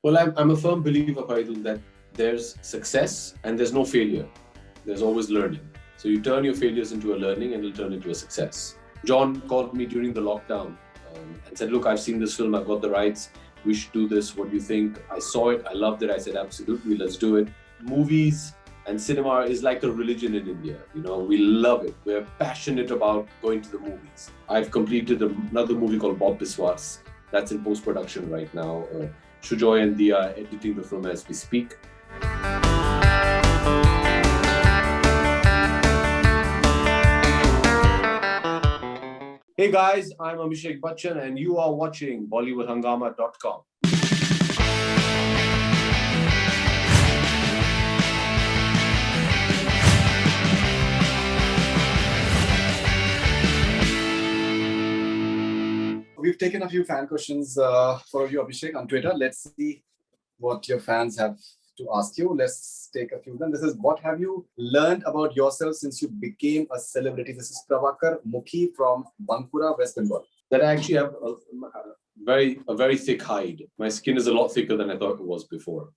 Well, I'm a firm believer, Faridun, that there's success and there's no failure. There's always learning. So you turn your failures into a learning and it'll turn into a success. John called me during the lockdown and said, look, I've seen this film, I've got the rights, we should do this, what do you think? I saw it, I loved it, I said, absolutely, let's do it. Movies and cinema is like a religion in India. You know, we love it. We're passionate about going to the movies. I've completed another movie called Bob Biswas. That's in post-production right now. Shujoy and Dia are editing the film as we speak. Hey guys, I'm Abhishek Bachchan and you are watching BollywoodHungama.com. We've taken a few fan questions for you, Abhishek, on Twitter. Let's see what your fans have to ask you. Let's take a few of them. This is, what have you learned about yourself since you became a celebrity? This is Prabhakar Mukhi from Bankura, West Bengal. That I actually have a very thick hide. My skin is a lot thicker than I thought it was before.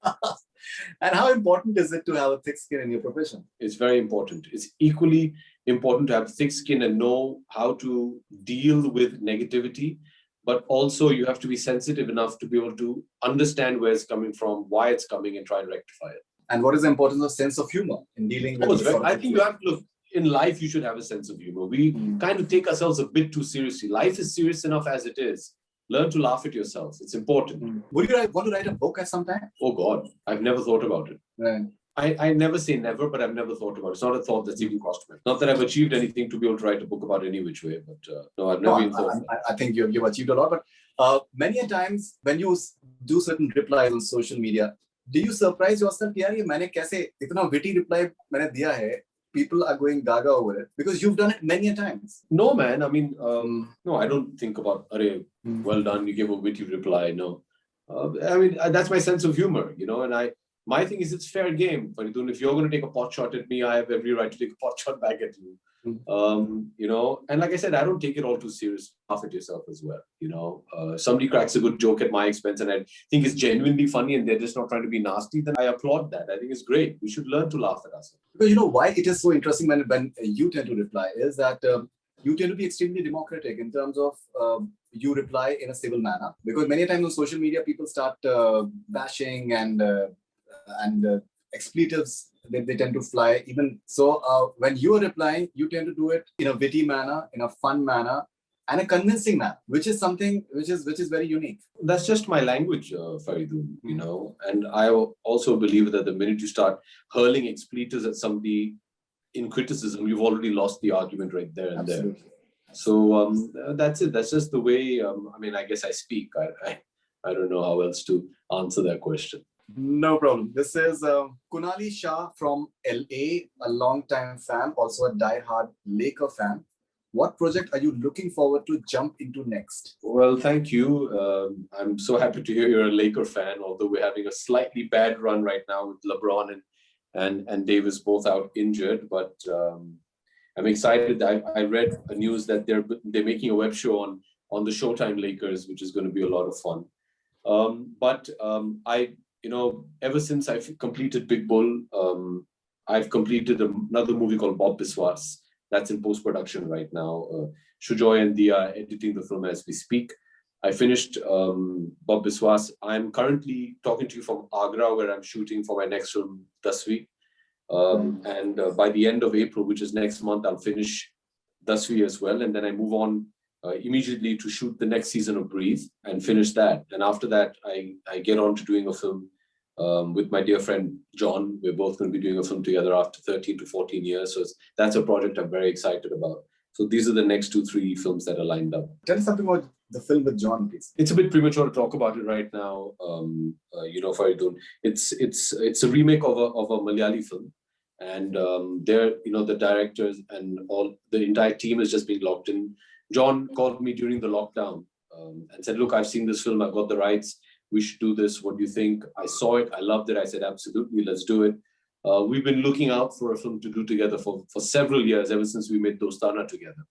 And how important is it to have a thick skin in your profession? It's very important. It's equally important to have thick skin and know how to deal with negativity. But also you have to be sensitive enough to be able to understand where it's coming from, why it's coming, and try and rectify it. And what is the importance of sense of humor in dealing with I think you have to look, in life you should have a sense of humor. We kind of take ourselves a bit too seriously. Life is serious enough as it is. Learn to laugh at yourself. It's important. Would you want to write a book at some time? Oh God, I've never thought about it. Right. I never say never, but I've never thought about it. It's not a thought that's even crossed my mind. Not that I've achieved anything to be able to write a book about any which way, but no, I've never even thought. I think you've achieved a lot, but many a times when you do certain replies on social media, do you surprise yourself? यार ये मैंने कैसे इतना witty reply मैंने दिया है? People are going gaga over it because you've done it many a times. No, man. I mean, no, I don't think about, well done, you gave a witty reply. No. I mean, that's my sense of humor, you know, and my thing is it's fair game. Faridun, if you're going to take a pot shot at me, I have every right to take a pot shot back at you. You know, and like I said, I don't take it all too serious. Laugh at yourself as well. You know, somebody cracks a good joke at my expense and I think it's genuinely funny and they're just not trying to be nasty, then I applaud that. I think it's great. We should learn to laugh at ourselves. Because you know why it is so interesting when you tend to reply is that you tend to be extremely democratic in terms of you reply in a civil manner. Because many times on social media, people start bashing and expletives. They tend to fly. Even so, when you are replying, you tend to do it in a witty manner, in a fun manner, and a convincing manner, which is something which is very unique. That's just my language, Faridun, you know. And I also believe that the minute you start hurling expletives at somebody in criticism, you've already lost the argument right there and Absolutely. there. So that's it. That's just the way. I mean, I guess I speak. I don't know how else to answer that question. No problem. This is Kunali Shah from LA, a long-time fan, also a die-hard Laker fan. What project are you looking forward to jump into next? Well, thank you. I'm so happy to hear you're a Laker fan, although we're having a slightly bad run right now with LeBron and Davis both out injured. But I'm excited. I read a news that they're making a web show on the Showtime Lakers, which is going to be a lot of fun. You know, ever since I've completed Big Bull, I've completed another movie called Bob Biswas. That's in post-production right now. Shujoy and Dia are editing the film as we speak. I finished Bob Biswas. I'm currently talking to you from Agra, where I'm shooting for my next film, Dasvi. And by the end of April, which is next month, I'll finish Dasvi as well. And then I move on immediately to shoot the next season of Breathe and finish that. And after that, I get on to doing a film with my dear friend John. We're both going to be doing a film together after 13 to 14 years. So that's a project I'm very excited about. So these are the next 2-3 films that are lined up. Tell us something about the film with John, please. It's a bit premature to talk about it right now. You know, Faridun, it's a remake of a Malayali film. And they're, you know, the directors and the entire team is just being locked in. John called me during the lockdown and said, look, I've seen this film, I've got the rights, we should do this, what do you think? I saw it, I loved it, I said, absolutely, let's do it. We've been looking out for a film to do together for several years, ever since we made Dostana together.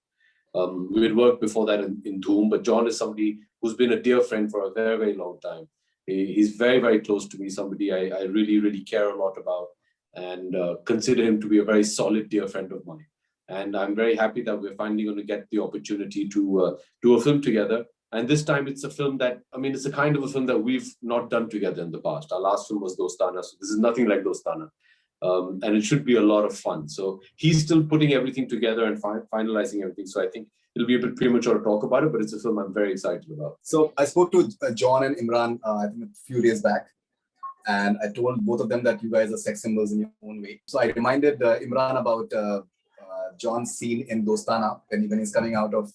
We had worked before that in Dhoom, but John is somebody who's been a dear friend for a very, very long time. He's very, very close to me, somebody I really, really care a lot about, and consider him to be a very solid, dear friend of mine. And I'm very happy that we're finally going to get the opportunity to do a film together. And this time it's a film that, I mean, it's a kind of a film that we've not done together in the past. Our last film was Dostana, so this is nothing like Dostana. And it should be a lot of fun. So he's still putting everything together and finalizing everything. So I think it'll be a bit premature to talk about it, but it's a film I'm very excited about. So I spoke to John and Imran, I think a few days back, and I told both of them that you guys are sex symbols in your own way. So I reminded Imran about John's scene in Dostana when he's coming out of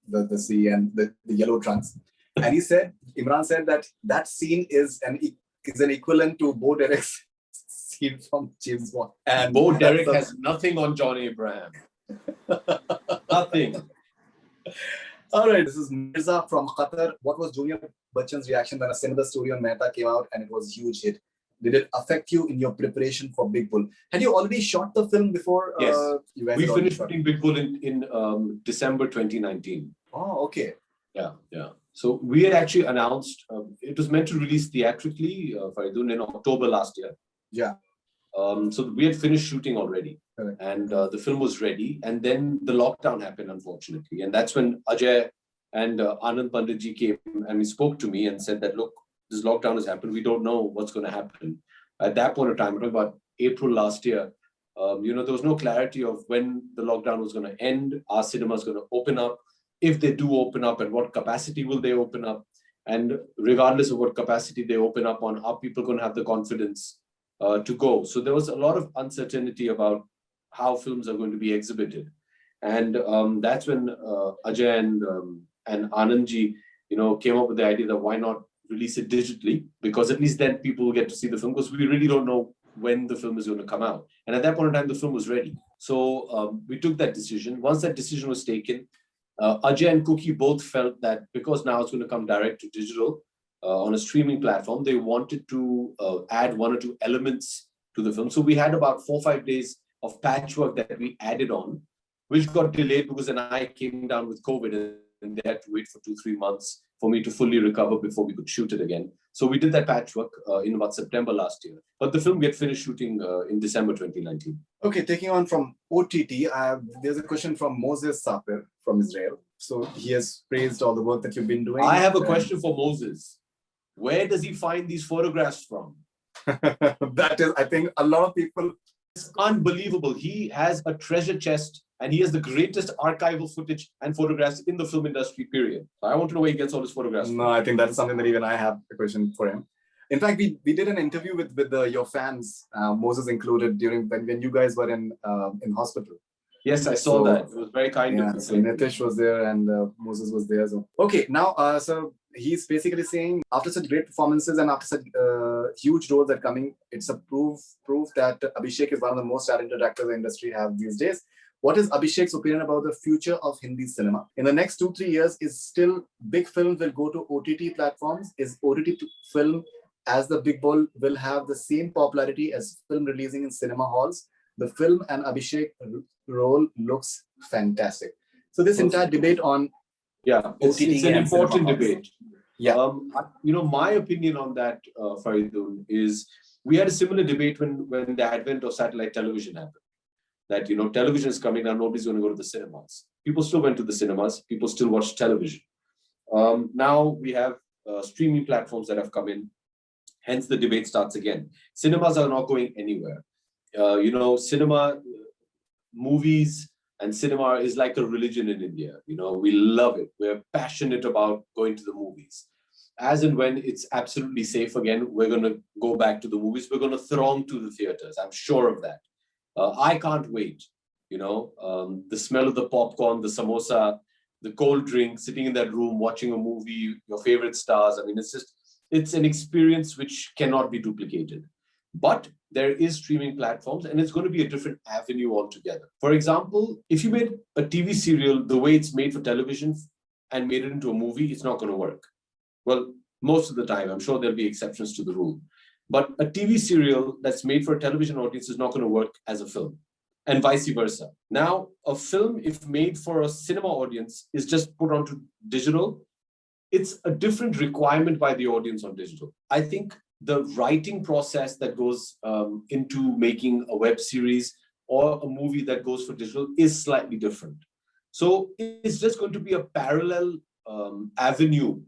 the sea and the yellow trunks. And he said, Imran said that scene is an equivalent to Bo Derek's scene from James Bond. And Bo Derek has nothing on John Abraham. Nothing. All right, this is Mirza from Qatar. What was Junior Bachchan's reaction when a similar story on Mehta came out and it was a huge hit? Did it affect you in your preparation for Big Bull? Had you already shot the film before? Yes, you guys we finished shooting Big Bull in December 2019. Oh, okay. Yeah. So we had actually announced, it was meant to release theatrically, Faridun, in October last year. Yeah. So we had finished shooting already. Correct. And the film was ready. And then the lockdown happened, unfortunately. And that's when Ajay and Anand Panditji came and we spoke to me and said that, look, this lockdown has happened. We don't know what's going to happen. At that point of time, about April last year, there was no clarity of when the lockdown was going to end. Our cinema is going to open up. If they do open up, at what capacity will they open up? And regardless of what capacity they open up on, are people going to have the confidence to go? So there was a lot of uncertainty about how films are going to be exhibited. And that's when Ajay and Anandji, came up with the idea that why not release it digitally, because at least then people will get to see the film, because we really don't know when the film is going to come out. And at that point in time, the film was ready. So we took that decision. Once that decision was taken, Ajay and Cookie both felt that because now it's going to come direct to digital on a streaming platform, they wanted to add one or two elements to the film. So we had about 4 or 5 days of patchwork that we added on, which got delayed because then I came down with COVID and they had to wait for 2-3 months for me to fully recover before we could shoot it again. So we did that patchwork in about September last year. But the film get finished shooting in December 2019. Okay, taking on from OTT, there's a question from Moses Sapir from Israel. So he has praised all the work that you've been doing. I have a question for Moses. Where does he find these photographs from? That is, I think, a lot of people. It's unbelievable. He has a treasure chest and he has the greatest archival footage and photographs in the film industry, period. I want to know where he gets all his photographs from. No, I think that's something that even I have a question for him. In fact, we did an interview with your fans, Moses included, during when you guys were in hospital. Yes, I saw that. It was very kind of you. So Nitish was there and Moses was there. So okay, now so he's basically saying after such great performances and after such huge roles that are coming, it's a proof that Abhishek is one of the most talented actors the industry have these days. What is Abhishek's opinion about the future of Hindi cinema? In the next 2-3 years, is still big films will go to OTT platforms? Is OTT film as the Big Bull will have the same popularity as film releasing in cinema halls? The film and Abhishek role looks fantastic. So this entire debate on it's an important debate. Yeah, my opinion on that, Faridun, is we had a similar debate when the advent of satellite television happened. That television is coming now, nobody's going to go to the cinemas. People still went to the cinemas. People still watch television. Now we have streaming platforms that have come in. Hence the debate starts again. Cinemas are not going anywhere. Cinema, movies and cinema is like a religion in India. We love it. We're passionate about going to the movies. As and when it's absolutely safe again, we're going to go back to the movies. We're going to throng to the theaters. I'm sure of that. I can't wait. The smell of the popcorn, the samosa, the cold drink, sitting in that room, watching a movie, your favorite stars. I mean, it's an experience which cannot be duplicated. But there is streaming platforms and it's going to be a different avenue altogether. For example, if you made a TV serial the way it's made for television and made it into a movie, it's not going to work. Well, most of the time, I'm sure there'll be exceptions to the rule. But a TV serial that's made for a television audience is not going to work as a film, and vice versa. Now, a film, if made for a cinema audience, is just put onto digital, it's a different requirement by the audience on digital. I think the writing process that goes into making a web series or a movie that goes for digital is slightly different. So it's just going to be a parallel avenue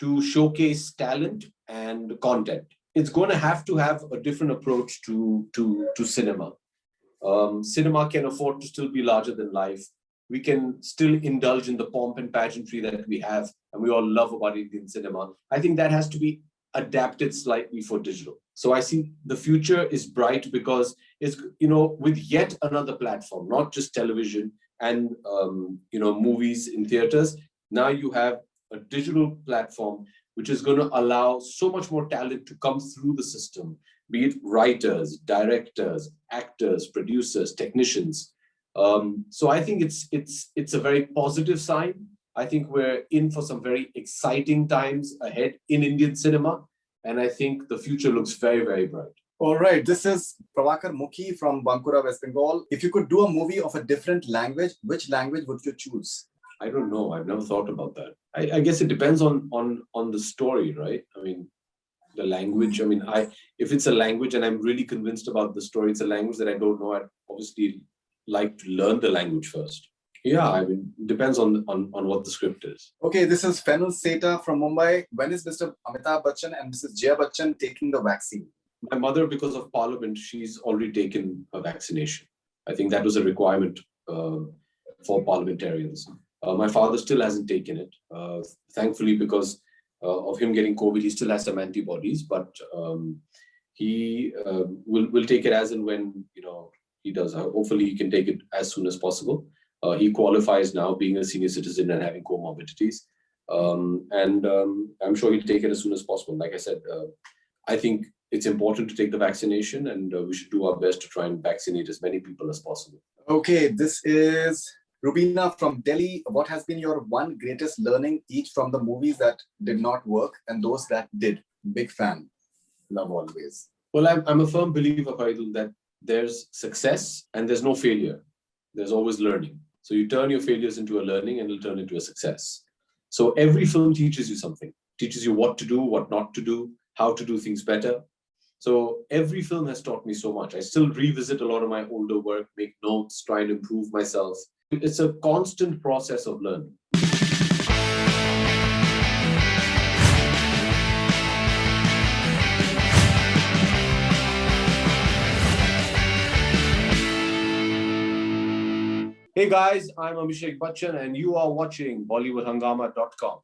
to showcase talent and content. It's going to have a different approach to cinema. Cinema can afford to still be larger than life. We can still indulge in the pomp and pageantry that we have and we all love about Indian cinema. I think that has to be adapted slightly for digital. So I see the future is bright because it's, with yet another platform, not just television and, movies in theaters. Now you have a digital platform which is going to allow so much more talent to come through the system, be it writers, directors, actors, producers, technicians. So I think it's a very positive sign. I think we're in for some very exciting times ahead in Indian cinema. And I think the future looks very, very bright. All right. This is Prabhakar Mukhi from Bankura, West Bengal. If you could do a movie of a different language, which language would you choose? I don't know. I've never thought about that. I guess it depends on the story, right? I mean, the language. I mean, if it's a language and I'm really convinced about the story, it's a language that I don't know. I'd obviously like to learn the language first. Yeah, I mean, it depends on what the script is. Okay, this is Fenul Seta from Mumbai. When is Mr. Amitabh Bachchan and Mrs. Jaya Bachchan taking the vaccine? My mother, because of Parliament, she's already taken a vaccination. I think that was a requirement for parliamentarians. My father still hasn't taken it. Thankfully, because of him getting COVID, he still has some antibodies, but he will take it as and when he does. Hopefully, he can take it as soon as possible. He qualifies now, being a senior citizen and having comorbidities. And I'm sure he'll take it as soon as possible. Like I said, I think it's important to take the vaccination and we should do our best to try and vaccinate as many people as possible. Okay, this is Rubina from Delhi. What has been your one greatest learning, each from the movies that did not work and those that did? Big fan. Love always. Well, I'm a firm believer, Faridul, that there's success and there's no failure. There's always learning. So you turn your failures into a learning and it'll turn into a success. So every film teaches you something, teaches you what to do, what not to do, how to do things better. So every film has taught me so much. I still revisit a lot of my older work, make notes, try and improve myself. It's a constant process of learning. Hey guys, I'm Abhishek Bachchan and you are watching BollywoodHungama.com.